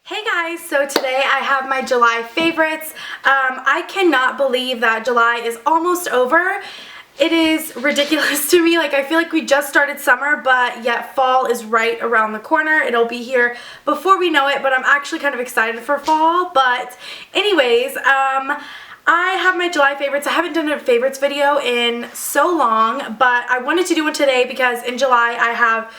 Hey guys, so today I have my July favorites. I cannot believe that July is almost over. It is ridiculous to me. Like, I feel like we just started summer, but yet fall is right around the corner. It'll be here before we know it, but I'm actually kind of excited for fall. But anyways, I have my July favorites. I haven't done a favorites video in so long, but I wanted to do one today because in July I have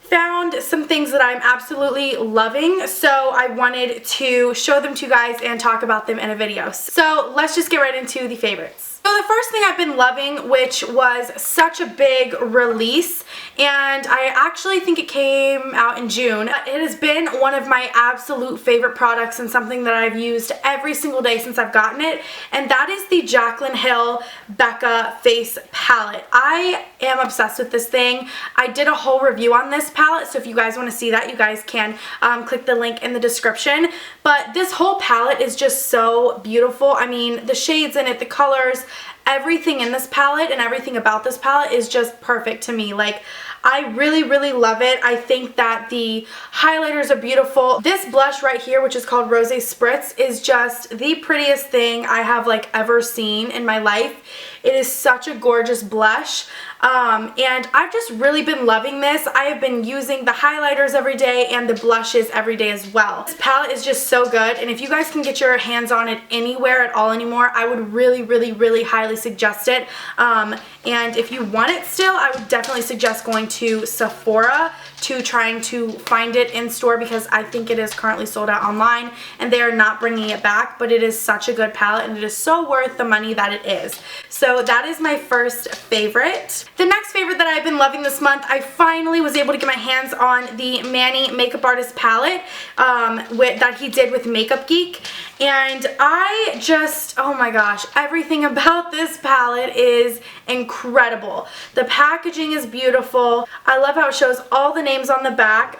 found some things that I'm absolutely loving, so I wanted to show them to you guys and talk about them in a video. So let's just get right into the favorites. So the first thing I've been loving, which was such a big release, and I actually think it came out in June. It has been one of my absolute favorite products and something that I've used every single day since I've gotten it, and that is the Jaclyn Hill Becca Face Palette. I am obsessed with this thing. I did a whole review on this palette, so if you guys want to see that, you guys can click the link in the description. But this whole palette is just so beautiful. I mean, the shades in it, the colors, everything in this palette and everything about this palette is just perfect to me. Like, I really love it. I think that the highlighters are beautiful. This blush right here, which is called Rose Spritz, is just the prettiest thing I have like ever seen in my life. It is such a gorgeous blush. And I've just really been loving this. I have been using the highlighters every day and the blushes every day as well. This palette is just so good, and if you guys can get your hands on it anywhere at all anymore, I would really highly suggest it. And if you want it still, I would definitely suggest going to Sephora to trying to find it in store, because I think it is currently sold out online and they are not bringing it back, but it is such a good palette and it is so worth the money that it is. So that is my first favorite. The next favorite that I've been loving this month, I finally was able to get my hands on the Manny Makeup Artist palette that he did with Makeup Geek, and I just, oh my gosh, everything about this palette is incredible. The packaging is beautiful. I love how it shows all the names on the back.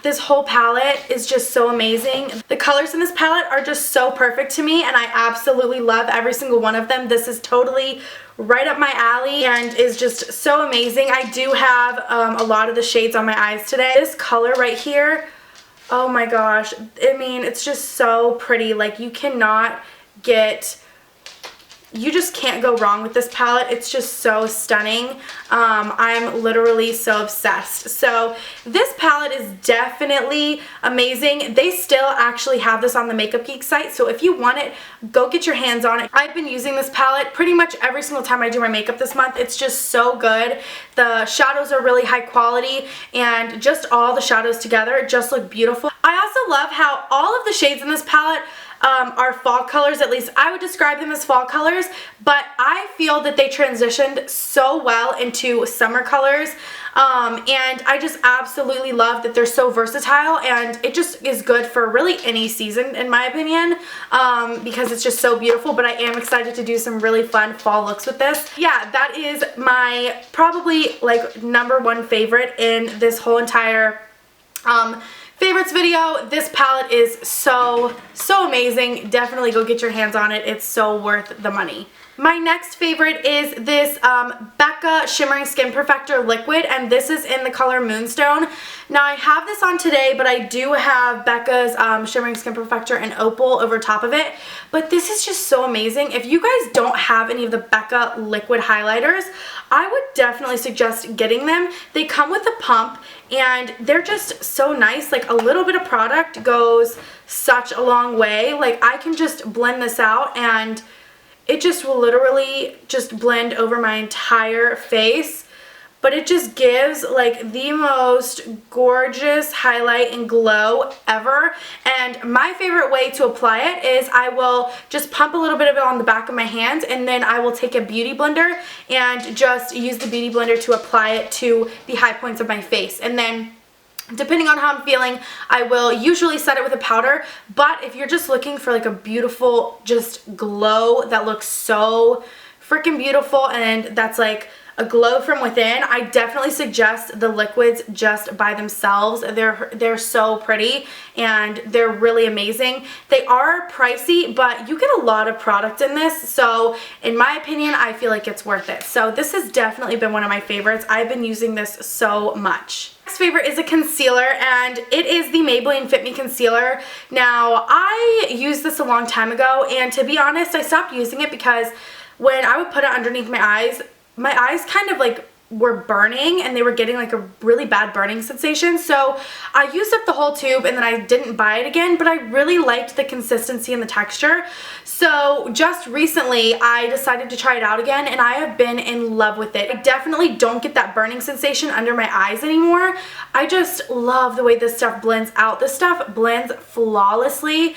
This whole palette is just so amazing. The colors in this palette are just so perfect to me, and I absolutely love every single one of them. This is totally right up my alley and is just so amazing. I do have a lot of the shades on my eyes today. This color right here, oh my gosh, I mean, it's just so pretty. Like, you just can't go wrong with this palette. It's just so stunning. I'm literally so obsessed. So this palette is definitely amazing. They still actually have this on the Makeup Geek site, so if you want it, go get your hands on it. I've been using this palette pretty much every single time I do my makeup this month. It's just so good. The shadows are really high quality, and just all the shadows together just look beautiful. I also love how all of the shades in this palette are fall colors. At least I would describe them as fall colors, but I feel that they transitioned so well into summer colors, and I just absolutely love that they're so versatile, and it just is good for really any season in my opinion, because it's just so beautiful. But I am excited to do some really fun fall looks with this. Yeah, that is my probably like #1 favorite in this whole entire favorites video. This palette is so amazing. Definitely go get your hands on it. It's so worth the money. My next favorite is this Becca Shimmering Skin Perfector Liquid, and this is in the color Moonstone. Now, I have this on today, but I do have Becca's Shimmering Skin Perfector in Opal over top of it. But this is just so amazing. If you guys don't have any of the Becca liquid highlighters, I would definitely suggest getting them. They come with a pump, and they're just so nice. Like, a little bit of product goes such a long way. Like, I can just blend this out, and it just will literally just blend over my entire face, but it just gives like the most gorgeous highlight and glow ever. And my favorite way to apply it is I will just pump a little bit of it on the back of my hand, and then I will take a beauty blender and just use the beauty blender to apply it to the high points of my face. And then depending on how I'm feeling, I will usually set it with a powder, but if you're just looking for like a beautiful just glow that looks so freaking beautiful, and that's like a glow from within, I definitely suggest the liquids just by themselves. They're so pretty and they're really amazing. They are pricey, but you get a lot of product in this, so in my opinion, I feel like it's worth it. So this has definitely been one of my favorites. I've been using this so much. Next favorite is a concealer, and it is the Maybelline Fit Me Concealer. Now, I used this a long time ago, and to be honest, I stopped using it because when I would put it underneath my eyes kind of like were burning, and they were getting like a really bad burning sensation. So I used up the whole tube and then I didn't buy it again, but I really liked the consistency and the texture. So just recently I decided to try it out again, and I have been in love with it. I definitely don't get that burning sensation under my eyes anymore. I just love the way this stuff blends out. This stuff blends flawlessly,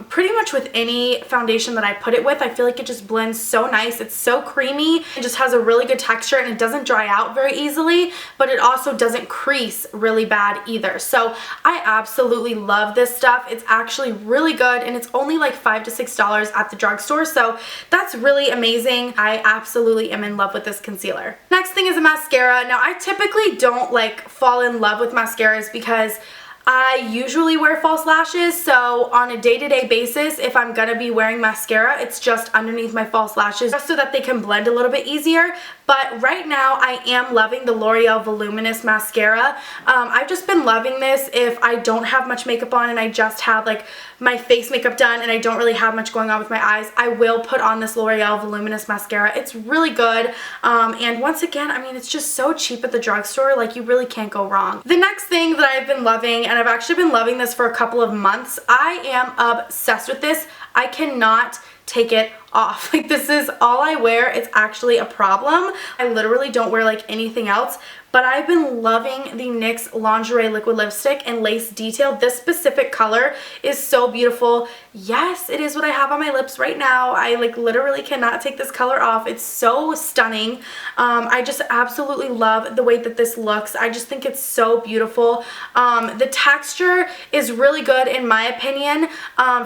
pretty much with any foundation that I put it with. I feel like it just blends so nice. It's so creamy. It just has a really good texture, and it doesn't dry out very easily, but it also doesn't crease really bad either. So I absolutely love this stuff. It's actually really good, and it's only like $5 to $6 at the drugstore, so that's really amazing. I absolutely am in love with this concealer. Next thing is a mascara. Now, I typically don't like fall in love with mascaras because I usually wear false lashes, so on a day-to-day basis, if I'm gonna be wearing mascara, it's just underneath my false lashes just so that they can blend a little bit easier. But right now, I am loving the L'Oreal Voluminous mascara. I've just been loving this if I don't have much makeup on and I just have like my face makeup done and I don't really have much going on with my eyes. I will put on this L'Oreal Voluminous mascara. It's really good, and once again, I mean, it's just so cheap at the drugstore, like you really can't go wrong. The next thing that I've been loving, and I've actually been loving this for a couple of months, I am obsessed with this. I cannot take it off. Like, this is all I wear. It's actually a problem. I literally don't wear like anything else, but I've been loving the NYX Lingerie Liquid Lipstick in Lace Detail. This specific color is so beautiful. Yes, it is what I have on my lips right now. I like literally cannot take this color off. It's so stunning. I just absolutely love the way that this looks. I just think it's so beautiful. The texture is really good in my opinion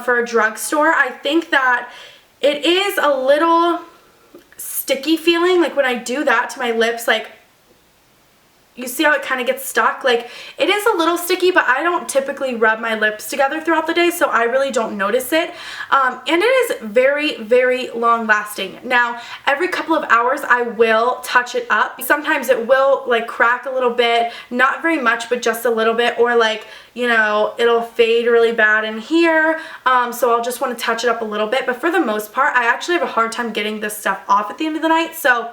for a drugstore. I think that it is a little sticky feeling, like when I do that to my lips, like you see how it kind of gets stuck? Like, it is a little sticky, but I don't typically rub my lips together throughout the day, so I really don't notice it. And it is very, very long lasting. Now, every couple of hours, I will touch it up. Sometimes it will like crack a little bit, not very much, but just a little bit, or like, you know, it'll fade really bad in here. So I'll just want to touch it up a little bit, but for the most part, I actually have a hard time getting this stuff off at the end of the night. So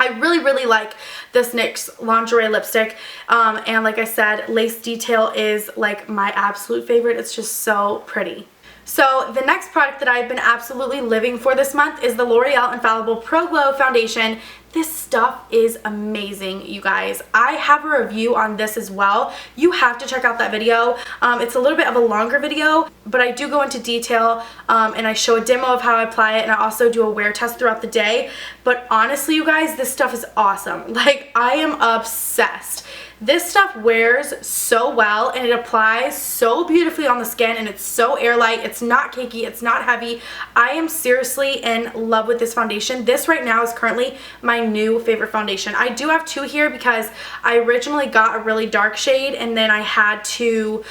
I really, really like this NYX Lingerie lipstick, and like I said, Lace Detail is like my absolute favorite. It's just so pretty. So the next product that I've been absolutely living for this month is the L'Oreal Infallible Pro Glow Foundation. This stuff is amazing, you guys. I have a review on this as well. You have to check out that video. It's a little bit of a longer video, but I do go into detail and I show a demo of how I apply it, and I also do a wear test throughout the day. But honestly, you guys, this stuff is awesome. Like, I am obsessed. This stuff wears so well and it applies so beautifully on the skin, and it's so airlight. It's not cakey, it's not heavy. I am seriously in love with this foundation. This right now is currently my new favorite foundation. I do have two here because I originally got a really dark shade and then I had to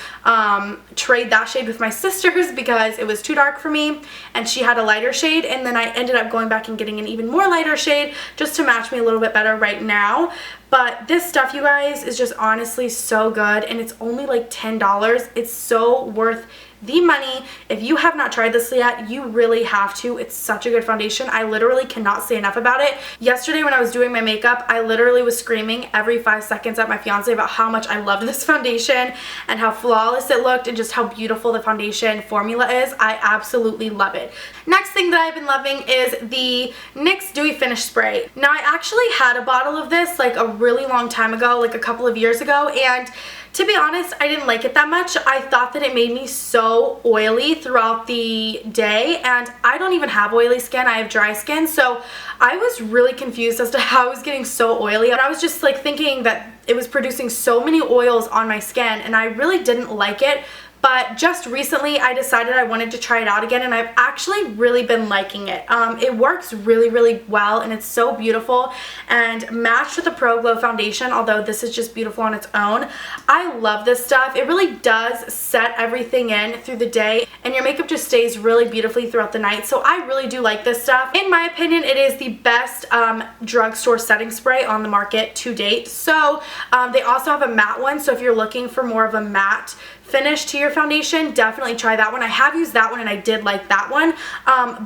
trade that shade with my sister's because it was too dark for me, and she had a lighter shade, and then I ended up going back and getting an even more lighter shade just to match me a little bit better right now. But this stuff, you guys, is just honestly so good, and it's only like $10. It's so worth the money. If you have not tried this yet, you really have to. It's such a good foundation. I literally cannot say enough about it. Yesterday when I was doing my makeup, I literally was screaming every 5 seconds at my fiance about how much I loved this foundation and how flawless it looked and just how beautiful the foundation formula is. I absolutely love it. Next thing that I've been loving is the NYX Dewy Finish Spray. Now, I actually had a bottle of this like a really long time ago, like a couple of years ago, and to be honest, I didn't like it that much. I thought that it made me so oily throughout the day, and I don't even have oily skin. I have dry skin, so I was really confused as to how I was getting so oily. And I was just like thinking that it was producing so many oils on my skin, and I really didn't like it. but just recently I decided I wanted to try it out again, and I've actually really been liking it. It works really, really well, and it's so beautiful and matched with the Pro Glow foundation, although this is just beautiful on its own. I love this stuff. It really does set everything in through the day, and your makeup just stays really beautifully throughout the night, so I really do like this stuff. In my opinion, it is the best drugstore setting spray on the market to date. So they also have a matte one, so if you're looking for more of a matte finish to your foundation, definitely try that one. I have used that one and I did like that one,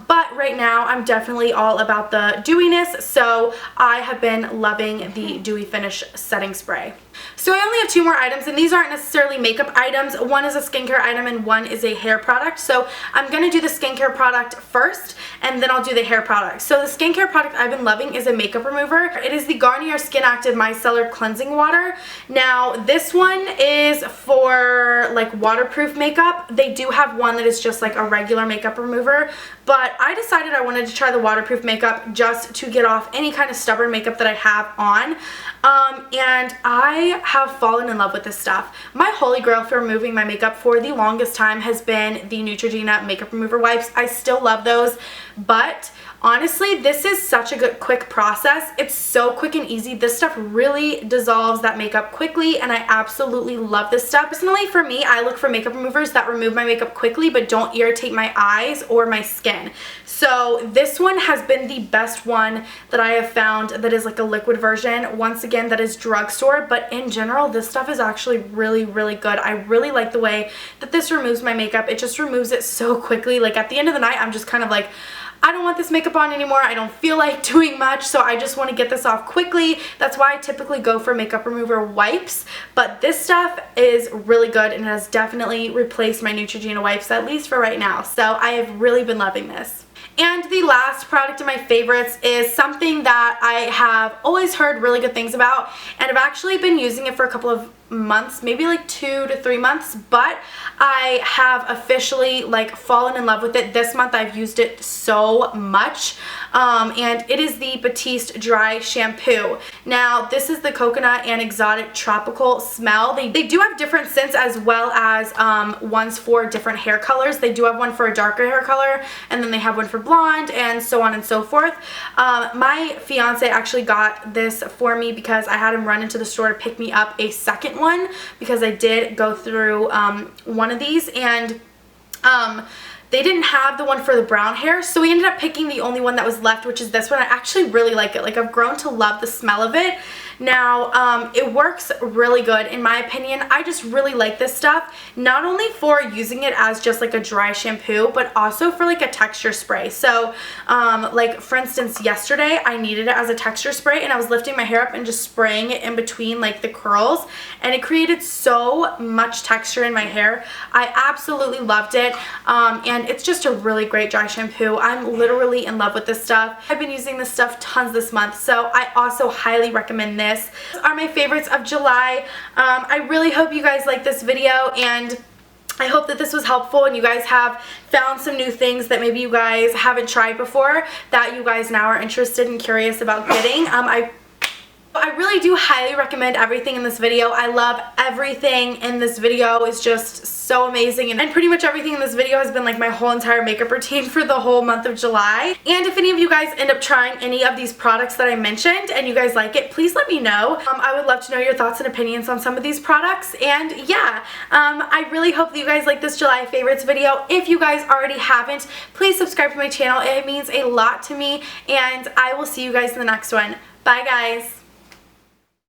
but right now I'm definitely all about the dewiness, so I have been loving the dewy finish setting spray. So I only have 2 more items, and these aren't necessarily makeup items. One is a skincare item and one is a hair product. So I'm going to do the skincare product first, and then I'll do the hair product. So the skincare product I've been loving is a makeup remover. It is the Garnier Skin Active Micellar Cleansing Water. Now this one is for like waterproof makeup. They do have one that is just like a regular makeup remover, but I decided I wanted to try the waterproof makeup just to get off any kind of stubborn makeup that I have on. And I have fallen in love with this stuff. My holy grail for removing my makeup for the longest time has been the Neutrogena makeup remover wipes. I still love those, but honestly, this is such a good quick process. It's so quick and easy. This stuff really dissolves that makeup quickly, and I absolutely love this stuff. Personally, for me, I look for makeup removers that remove my makeup quickly but don't irritate my eyes or my skin. So this one has been the best one that I have found that is like a liquid version. Once again, that is drugstore, but in general, this stuff is actually really, really good. I really like the way that this removes my makeup. It just removes it so quickly. Like at the end of the night, I'm just kind of like, I don't want this makeup on anymore. I don't feel like doing much, so I just want to get this off quickly. That's why I typically go for makeup remover wipes, but this stuff is really good and has definitely replaced my Neutrogena wipes, at least for right now. So I have really been loving this. And the last product of my favorites is something that I have always heard really good things about, and I've actually been using it for a couple of months, maybe like 2 to 3 months, but I have officially like fallen in love with it. This month I've used it so much, and it is the Batiste Dry Shampoo. Now this is the coconut and exotic tropical smell. They do have different scents as well as ones for different hair colors. They do have one for a darker hair color, and then they have one for blonde, and so on and so forth. My fiance actually got this for me because I had him run into the store to pick me up a second one, because I did go through one of these, and they didn't have the one for the brown hair, so we ended up picking the only one that was left, which is this one. I actually really like it. Like, I've grown to love the smell of it. Now, it works really good in my opinion. I just really like this stuff, not only for using it as just like a dry shampoo, but also for like a texture spray. So, like for instance, yesterday I needed it as a texture spray, and I was lifting my hair up and just spraying it in between like the curls, and it created so much texture in my hair. I absolutely loved it, and it's just a really great dry shampoo. I'm literally in love with this stuff. I've been using this stuff tons this month, so I also highly recommend this. These are my favorites of July. I really hope you guys like this video, and I hope that this was helpful and you guys have found some new things that maybe you guys haven't tried before that you guys now are interested and curious about getting. I really do highly recommend everything in this video. I love everything in this video. It's just so amazing, and pretty much everything in this video has been like my whole entire makeup routine for the whole month of July. And if any of you guys end up trying any of these products that I mentioned and you guys like it, please let me know. I would love to know your thoughts and opinions on some of these products. And yeah, I really hope that you guys like this July favorites video. If you guys already haven't, please subscribe to my channel. It means a lot to me, and I will see you guys in the next one. Bye guys.